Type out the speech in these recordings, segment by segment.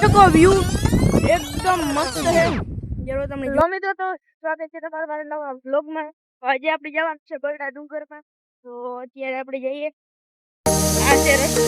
देखो व्यू एकदम मस्त है। जरूर તમને જો મિત્રો તો સ્વાગત છે તમારા મારા નવા વ્લોગમાં। આજે આપણે જવાનું છે બરડા ડુંગરમાં, તો અત્યારે આપણે જઈએ। આ છે રસ્તો।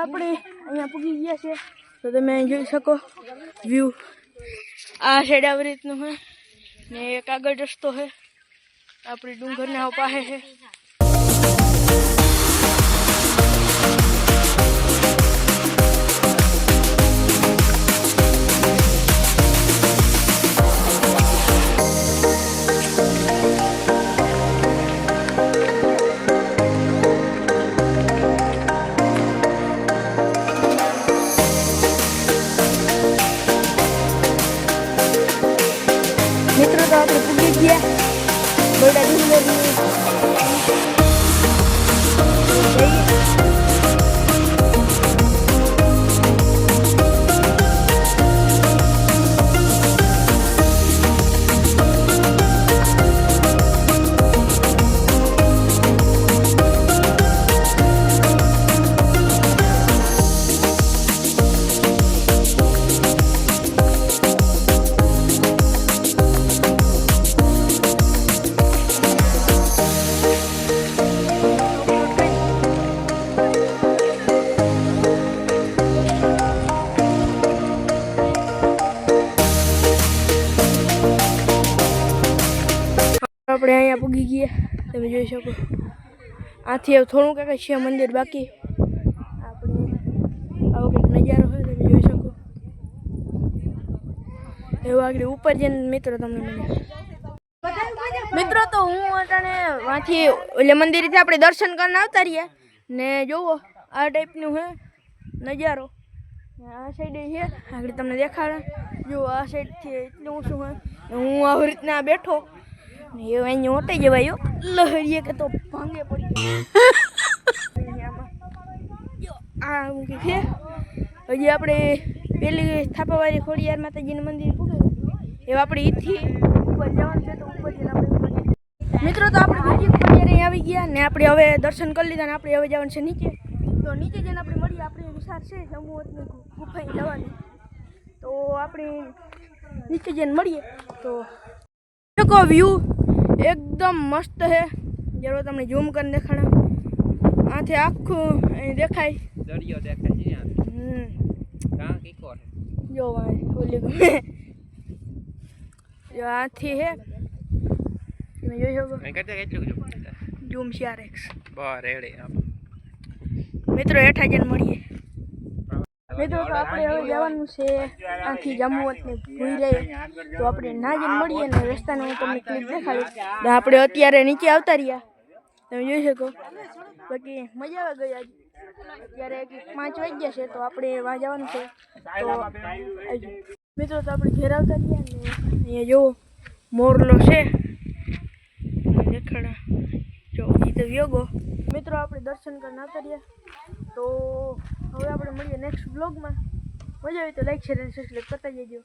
આપણે અહીંયા પૂગી ગયા છે, તો તમે અહીં જોઈ શકો વ્યૂ। આ સાઈડ આવી રીતનું છે ને એક આગળ રસ્તો છે, આપણી ડુંગરના પાસે છે। મિત્રો તો આપણે પૂગી ગયા બરડા ડુંગરની। આપણે અહીંયા પૂગી ગયા, તમે જોઈ શકો। આથી થોડું કાંઈ છે મંદિર બાકી। આપણે આવો કંઈક નજારો હોય, તમે જોઈ શકો। એવું આગળ ઉપર જઈને મિત્રો તમને મળે। મિત્રો તો હું અટાણે વાંથી એટલે મંદિરેથી આપણે દર્શન કરીને આવતા રહ્યા ને જોવો આ ટાઈપનું છે નજારો। આ સાઈડે છે આગળ તમને દેખાડે, જો આ સાઈડથી એટલું શું હોય, હું આવી રીતના બેઠો ને એ અહીંયા ઓટાઈ જવાયો લહરીએ કે તો ભાંગે પડી આ હું કે છે। હજી આપણે પેલી થાપાવાળી ખોડિયાર માતાજીનું મંદિર પૂગે એવા આપણે ઈથી ઉપર જવાનું છે, તો ઉપર જઈને આપણે મિત્રો તો આપણે બીજી ખોડિયાર આવી ગયા ને આપણે હવે દર્શન કરી લીધા ને આપણે હવે જવાનું છે નીચે। તો નીચે જઈને આપણે મળીએ, આપણે વિચાર છે જમ્મુની ગુફાએ જવાની, તો આપણે નીચે જઈને મળીએ। તો देखो व्यू एकदम मस्त है। जरूर તમને ઝૂમ કરીને દેખાડો, આથી આખું અહીં દેખાય દરિયો દેખાય છે। કા કીકો છે જો ભાઈ ઓલી જો આથી હે તમે જોઈ શકો। અહીં કરતા કેટલું ઝૂમ 4x બહાર રેડે મિત્રો હેઠા જઈને મળીએ। મિત્રો તો આપણે હવે જવાનું છે આથી જમ્મુને ભૂઈ રહે, તો આપણે ના જઈને મળીએ ને રસ્તાને હું તમને ક્લિપ દેખાડીશ। આપણે અત્યારે નીચે આવતા રહ્યા, તમે જોઈ શકો। બાકી મજા આવે ગઈ આજે, અત્યારે 5 વાગ્યા છે, તો આપણે વાં જવાનું છે। તો મિત્રો તો આપણે ઘેર આવતા રહ્યા ને અહીંયા જો મોરલો છે દેખાડા, જો એ તો યોગો। મિત્રો આપણે દર્શન કરીને આવતા રહ્યા, તો હવે આપણે મળીએ નેક્સ્ટ બ્લોગમાં। મજા આવી તો લાઈક શેર અને સબસ્ક્રાઈબ કરતા જજો।